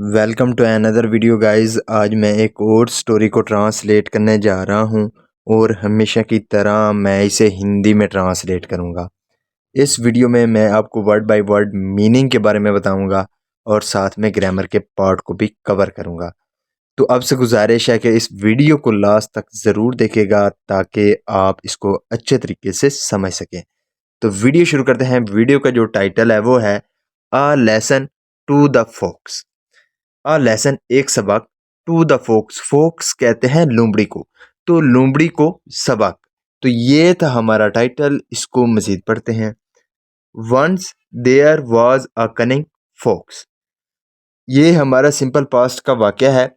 Welcome to another video guys. आज मैं एक और स्टोरी को ट्रांसलेट करने जा रहा हूं और हमेशा की तरह मैं इसे हिंदी में ट्रांसलेट करूंगा। इस वीडियो में मैं आपको वर्ड बाय वर्ड मीनिंग के बारे में बताऊंगा और साथ में ग्रामर के पार्ट को भी कवर करूंगा। तो आपसे गुजारिश है कि इस वीडियो को लास्ट तक ज़रूर देखेगा ताकि आप इसको अच्छे तरीके से समझ सकें। तो वीडियो शुरू करते हैं। वीडियो का जो टाइटल है वो है a lesson to the fox. A lesson एक सबक, टू द फोक्स, फोक्स कहते हैं लोमड़ी को, तो लोमड़ी को सबक। तो ये था हमारा टाइटल। इसको मजीद पढ़ते हैं। Once there was a cunning fox. ये हमारा सिंपल पास्ट का वाक़या है।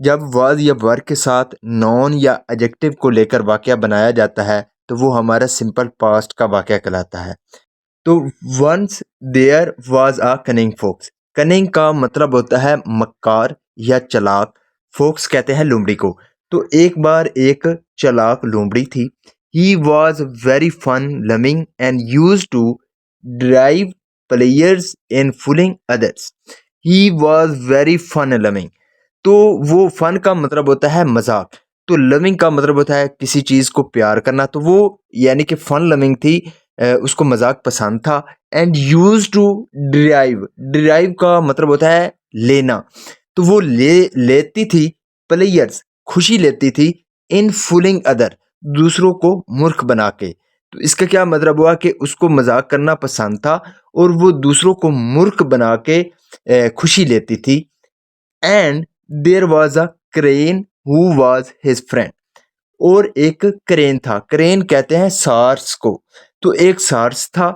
जब वाज या वर्ब के साथ नॉन या एडजेक्टिव को लेकर वाक़या बनाया जाता है तो वो हमारा सिंपल पास्ट का वाक़या कहलाता है। तो once there was a cunning fox. Cunning का मतलब होता है मक्कार या चालाक। फोक्स कहते हैं लोमड़ी को। तो एक बार एक चालाक लोमड़ी थी। He was very fun loving and used to derive pleasure in fooling others. He was very fun loving. तो वो फन का मतलब होता है मजाक, तो लविंग का मतलब होता है किसी चीज़ को प्यार करना। तो वो यानी कि फन लविंग थी, उसको मजाक पसंद था। And used to derive, derive का मतलब होता है लेना। तो वो लेती थी प्लेयर्स, खुशी लेती थी, इन फूलिंग अदर, दूसरों को मूर्ख बना के। तो इसका क्या मतलब हुआ कि उसको मजाक करना पसंद था और वो दूसरों को मूर्ख बना के खुशी लेती थी। And there was a crane who was his friend. और एक क्रेन था, क्रेन कहते हैं सार्स को। तो एक सार्स था,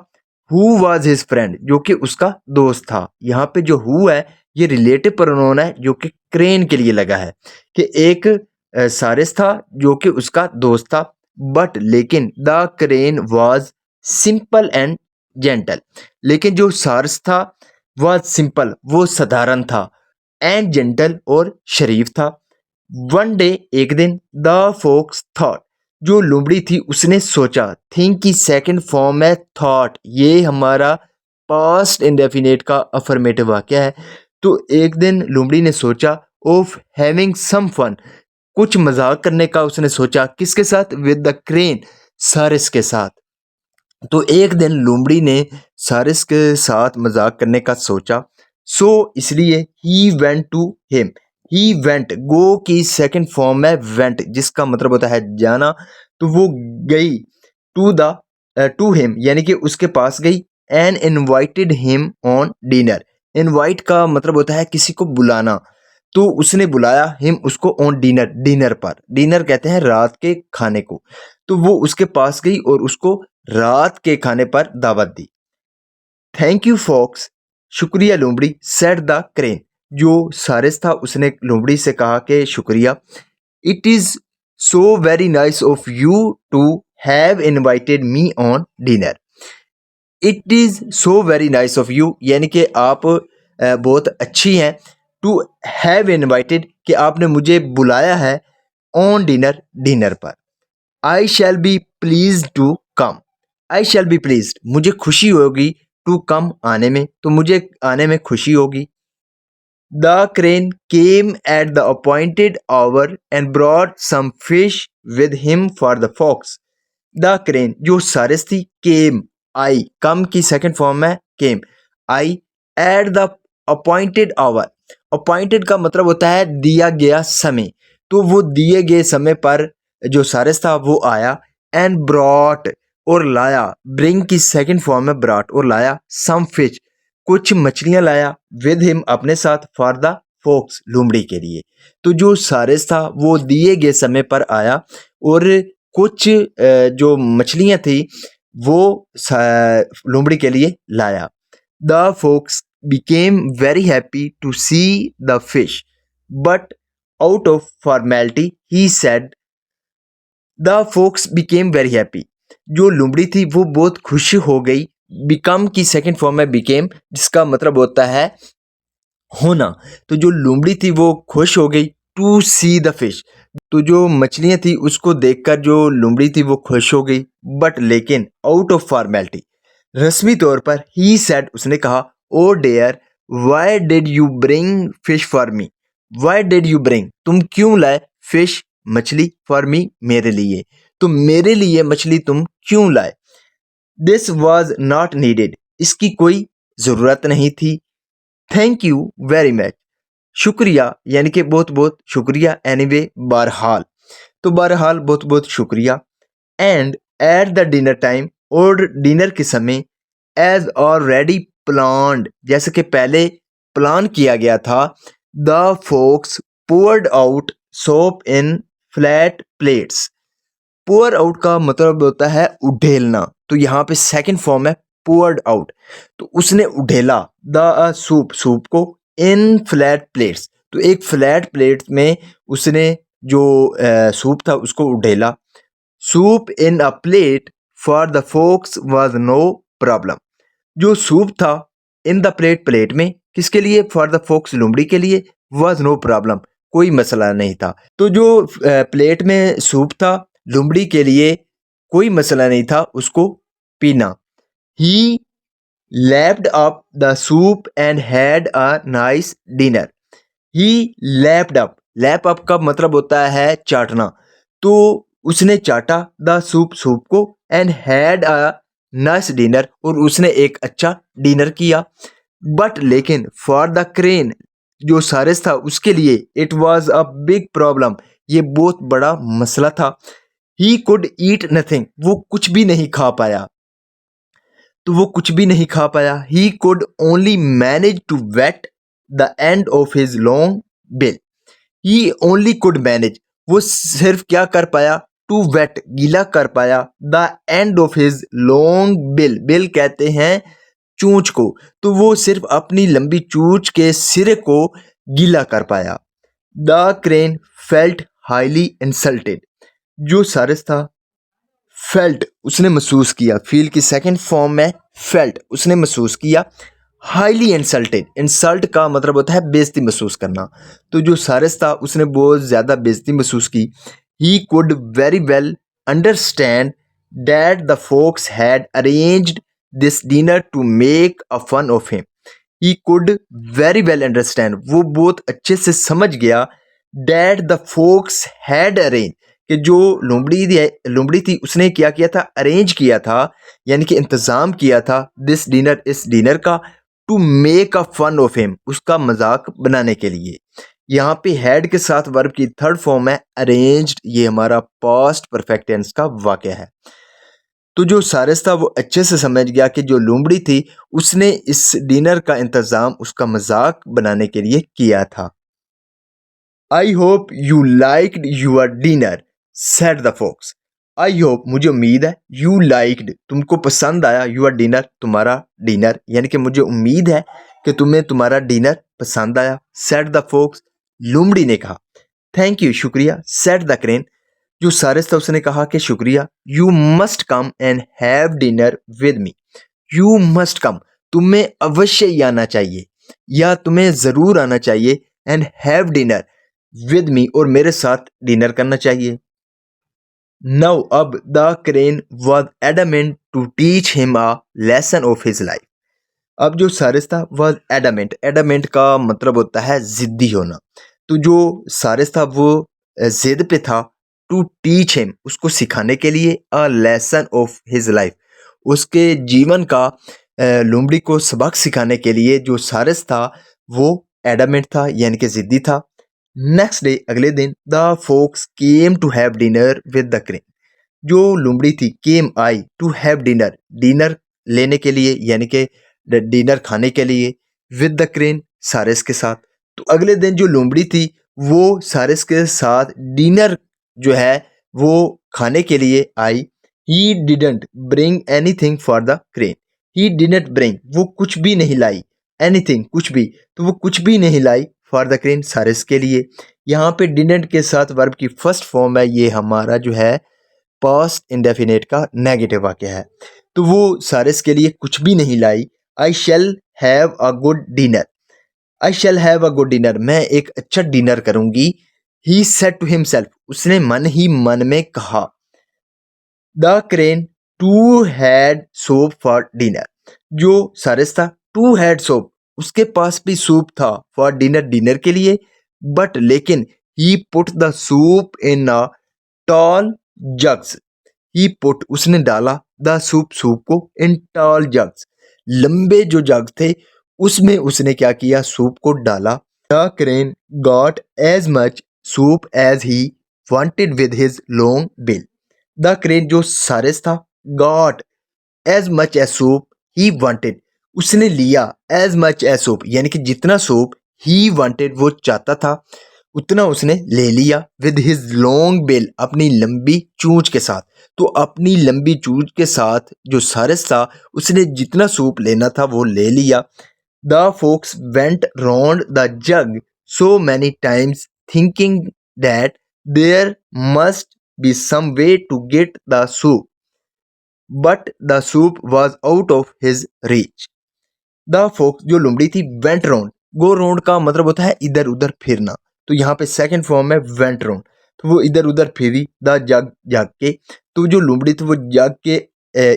हु वाज हिज फ्रेंड, जो कि उसका दोस्त था। यहाँ पे जो हु है ये रिलेटिव प्रोनाउन है जो कि क्रेन के लिए लगा है कि एक सारिस था जो कि उसका दोस्त था। बट लेकिन the crane was simple and gentle. लेकिन जो सारस था वह सिंपल, वो साधारण था, एंड जेंटल और शरीफ था। वन डे एक दिन, द फोक्स थॉट, जो लोमड़ी थी उसने सोचा। थिंक की सेकंड फॉर्म है थॉट। ये हमारा पास्ट इंडेफिनेट का अफर्मेटिव वाक्य है। तो एक दिन लोमड़ी ने सोचा ऑफ हैविंग सम फन, कुछ मजाक करने का उसने सोचा। किसके साथ? विद द क्रेन, सारिस के साथ। तो एक दिन लोमड़ी ने सारिस के साथ मजाक करने का सोचा। सो इसलिए he went to him. He went, go की सेकंड फॉर्म है वेंट, जिसका मतलब होता है जाना। तो वो गई टू द टू हिम यानी कि उसके पास गई। And invited him on dinner. Invite का मतलब होता है किसी को बुलाना। तो उसने बुलाया हिम, उसको ऑन डिनर, डिनर पर। डिनर कहते हैं रात के खाने को। तो वो उसके पास गई और उसको रात के खाने पर दावत दी। थैंक यू फॉक्स, शुक्रिया लोमड़ी, सेड द क्रेन। जो सारिस था उसने लोमड़ी से कहा कि शुक्रिया। It is so very nice of you to have invited me on dinner. It is so very nice of you यानी कि आप बहुत अच्छी हैं। टू हैव इनवाइटेड, कि आपने मुझे बुलाया है, ऑन डिनर, डिनर पर। I shall be please to come. I shall be please, मुझे खुशी होगी, टू कम, आने में, तो मुझे आने में खुशी होगी। The crane came at the appointed hour and brought some fish with him for the fox. The crane, जो सारिस थी, केम, आई, कम की सेकंड फॉर्म है came, I, at the appointed hour. Appointed का मतलब होता है दिया गया समय। तो वो दिए गए समय पर जो सारिस था वो आया। एंड ब्रॉट, और लाया, ब्रिंग की सेकंड फॉर्म है ब्रॉट, और लाया, सम फिश, कुछ मछलियां लाया, विद हिम, अपने साथ, फॉर द फोक्स, लोमड़ी के लिए। तो जो सारिस था वो दिए गए समय पर आया और कुछ जो मछलियां थी वो लोमड़ी के लिए लाया। The folks became very happy to see the fish, but out of formality he said, the fox became very happy। जो लोमड़ी थी वो बहुत खुश हो गई। become की सेकंड फॉर्म है became, जिसका मतलब होता है होना। तो जो लोमड़ी थी वो खुश हो गई। टू सी द फिश, तो जो मछलियां थी उसको देखकर जो लोमड़ी थी वो खुश हो गई। बट लेकिन आउट ऑफ फॉर्मेलिटी, रस्मी तौर पर, ही सेड, उसने कहा, oh dear why did you bring fish for me, why did you bring, तुम क्यों लाए, फिश मछली, फॉर मी मेरे लिए, तो मेरे लिए मछली तुम क्यों लाए। दिस वॉज नॉट नीडेड, इसकी कोई ज़रूरत नहीं थी। थैंक यू वेरी मच, शुक्रिया यानी कि बहुत बहुत शुक्रिया, एनीवे बहरहाल, तो बहरहाल बहुत बहुत शुक्रिया। And at the dinner time, और डिनर के समय, एज ऑलरेडी प्लान्ड, जैसे कि पहले प्लान किया गया था, the fox poured out soup in flat plates. Pour out का मतलब होता है उधेलना, तो यहाँ पे सेकंड फॉर्म है पोअर्ड आउट, तो उसने उधेला द सूप, सूप को इन फ्लैट प्लेट्स, तो एक फ्लैट प्लेट में उसने जो सूप था उसको उधेला। Soup in a plate for the fox was no problem, जो सूप था इन द प्लेट, प्लेट में किसके लिए, फॉर द फोक्स लोमड़ी के लिए, वाज नो प्रॉब्लम कोई मसला नहीं था। तो जो प्लेट में सूप था लोमड़ी के लिए कोई मसला नहीं था उसको पीना। He lapped up the soup and had a nice dinner. He lapped up, lap up का मतलब होता है चाटना, तो उसने चाटा द सूप, सूप को, and had a nice dinner, और उसने एक अच्छा डिनर किया। बट लेकिन फॉर द क्रेन, जो सारस था उसके लिए, it was a big problem, ये बहुत बड़ा मसला था। ही कुड ईट नथिंग, वो कुछ भी नहीं खा पाया, तो वो कुछ भी नहीं खा पाया। He could only manage to wet the end of his long bill. He only could manage, वो सिर्फ क्या कर पाया, टू वेट गीला कर पाया, the end of his long bill, bill कहते हैं चूंच को, तो वो सिर्फ अपनी लंबी चूंच के सिरे को गीला कर पाया। The crane felt highly insulted, जो सारस था फेल्ट उसने महसूस किया, फील की सेकंड फॉर्म में फेल्ट उसने महसूस किया। हाईली इंसल्टेड, इंसल्ट का मतलब होता है बेइज्जती महसूस करना, तो जो सारस था उसने बहुत ज़्यादा बेइज्जती महसूस की। He could very well understand that the fox had arranged this dinner to make a fun of him. He could very well understand, वो बहुत अच्छे से समझ गया, that the fox had arrange, कि जो लोमड़ी थी उसने क्या किया था, अरेंज किया था, यानी कि इंतज़ाम किया था, दिस डिनर, इस डिनर का, to make a fun of him, उसका मजाक बनाने के लिए। यहाँ पे हैड के साथ वर्ब की थर्ड फॉर्म है अरेंज्ड, ये हमारा पास्ट परफेक्ट टेंस का वाक्य है। तो जो सारस था वो अच्छे से समझ गया कि जो लोमड़ी थी उसने इस डिनर का इंतज़ाम उसका मजाक बनाने के लिए किया था। I hope you liked your dinner, said the fox. I hope, मुझे उम्मीद है, यू लाइक्ड, तुमको पसंद आया, यूर डिनर, तुम्हारा डिनर, यानी कि मुझे उम्मीद है कि तुम्हें तुम्हारा डिनर पसंद आया। सेड द फॉक्स, लोमड़ी ने कहा। थैंक यू, शुक्रिया, सेड द क्रेन, जो सारस था उसने कहा कि शुक्रिया। You must come and have dinner with me, you must come, तुम्हें अवश्य ही आना चाहिए, या तुम्हें ज़रूर आना चाहिए, and have dinner with me, और मेरे साथ डिनर करना चाहिए। नाउ अब the crane was adamant to teach him a lesson of his life. अब जो सारिस था वह एडामेंट, एडामेंट का मतलब होता है जिद्दी होना, तो जो सारिस था वो जिद पे था, टू टीच हिम, उसको सिखाने के लिए, अ लेसन ऑफ हिज लाइफ, उसके जीवन का लोमड़ी को सबक सिखाने के लिए जो सारिस था वो एडामेंट था, यानी कि जिद्दी था। नेक्स्ट डे, अगले दिन, the fox came to have dinner with the crane, जो लोमड़ी थी came I to have dinner, dinner लेने के लिए, यानी कि डिनर खाने के लिए, विद द क्रेन, सारिस के साथ। तो अगले दिन जो लोमड़ी थी वो सारिस के साथ डिनर जो है वो खाने के लिए आई। He didn't bring anything for the crane, he didn't bring, वो कुछ भी नहीं लाई, एनीथिंग कुछ भी, तो वो कुछ भी नहीं लाई, फॉर द क्रेन, सारिस के लिए। यहाँ पे डिडंट के साथ वर्ब की फर्स्ट फॉर्म है, ये हमारा जो है पास्ट इंडेफिनेट का नेगेटिव वाक्य है, तो वो सारिस के लिए कुछ भी नहीं लाई। I shall have a good dinner, I shall have a good dinner, मैं एक अच्छा डिनर करूंगी। ही सेड टू हिमसेल्फ, उसने मन ही मन में कहा। The crane too had soup for dinner, जो सारिस था टू हैड सोप, उसके पास भी सूप था फॉर डिनर के लिए, बट लेकिन he put the soup in a tall jugs. He put उसने डाला द सूप को इन टॉल जग्स, लंबे जो जग थे उसमें उसने क्या किया, सूप को डाला। The crane got as much soup as he wanted with his long bill. The crane जो सारस था, got as much as soup he wanted, उसने लिया एज मच एज सूप यानी कि जितना सूप ही वांटेड वो चाहता था उतना उसने ले लिया, विद हिज लॉन्ग बिल अपनी लंबी चूंच के साथ। तो अपनी लंबी चूंच के साथ जो सारस था उसने जितना सूप लेना था वो ले लिया। The fox went round the jug so many times thinking that there must be some way to get the soup, but the soup was out of his reach. The fox जो लोमड़ी थी, went round, go round का मतलब होता है इधर उधर फिरना, तो यहाँ पे सेकंड फॉर्म है वेंट राउंड, तो वो इधर उधर फिरी, द जग जाग के, तो जो लोमड़ी थी वो जाग के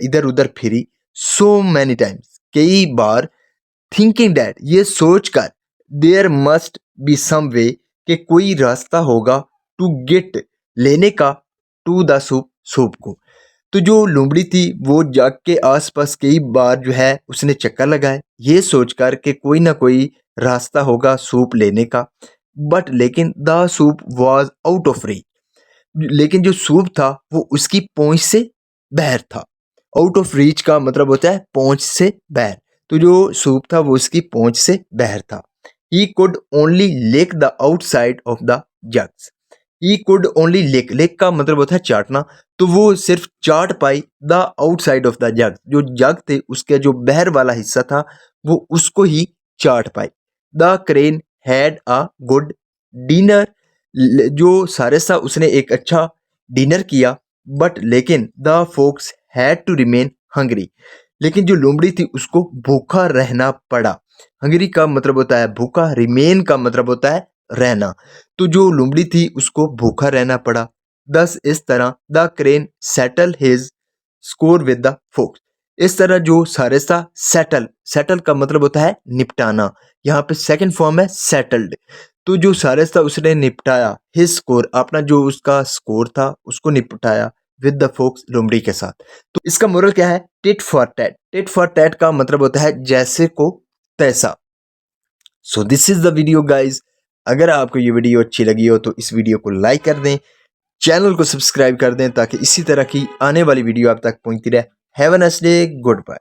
इधर उधर फिरी, सो मैनी टाइम्स कई बार, थिंकिंग डैट ये सोच कर, देयर मस्ट बी सम वे कि कोई रास्ता होगा, टू गेट लेने का, टू द सूप सूप को। तो जो लोमड़ी थी वो जाग के आसपास कई बार जो है उसने चक्कर लगाए, ये सोचकर कि कोई ना कोई रास्ता होगा सूप लेने का, बट लेकिन the soup was out of reach, लेकिन जो सूप था वो उसकी पहुंच से बाहर था। आउट ऑफ रीच का मतलब होता है पहुंच से बाहर, तो जो सूप था वो उसकी पहुंच से बाहर था। He could only lick the outside of the jugs. He could only lick, lick का मतलब होता है चाटना, तो वो सिर्फ चाट पाई the outside of the jug, जो जग थे उसके जो बाहर वाला हिस्सा था वो उसको ही चाट पाई। The crane had a good dinner, जो सारस था उसने एक अच्छा डिनर किया, बट लेकिन the fox had to remain hungry, लेकिन जो लोमड़ी थी उसको भूखा रहना पड़ा। हंग्री का मतलब होता है भूखा, रिमेन का मतलब होता है रहना, तो जो लोमड़ी थी उसको भूखा रहना पड़ा। दस इस तरह the crane settle his score with the folks, इस तरह जो सारस था सेटल, सेटल का मतलब होता है निपटाना, यहाँ पे सेकंड फॉर्म है सेटल्ड, तो जो सारस था उसने निपटाया हिज स्कोर, अपना जो उसका स्कोर था उसको निपटाया विद द फोक्स, लोमड़ी के साथ। तो इसका मोरल क्या है, tit for tat, tit for tat का मतलब होता है जैसे को तैसा। So this is the video guys, अगर आपको ये वीडियो अच्छी लगी हो तो इस वीडियो को लाइक कर दें, चैनल को सब्सक्राइब कर दें ताकि इसी तरह की आने वाली वीडियो आप तक पहुंचती रहे। Have a nice day, good bye.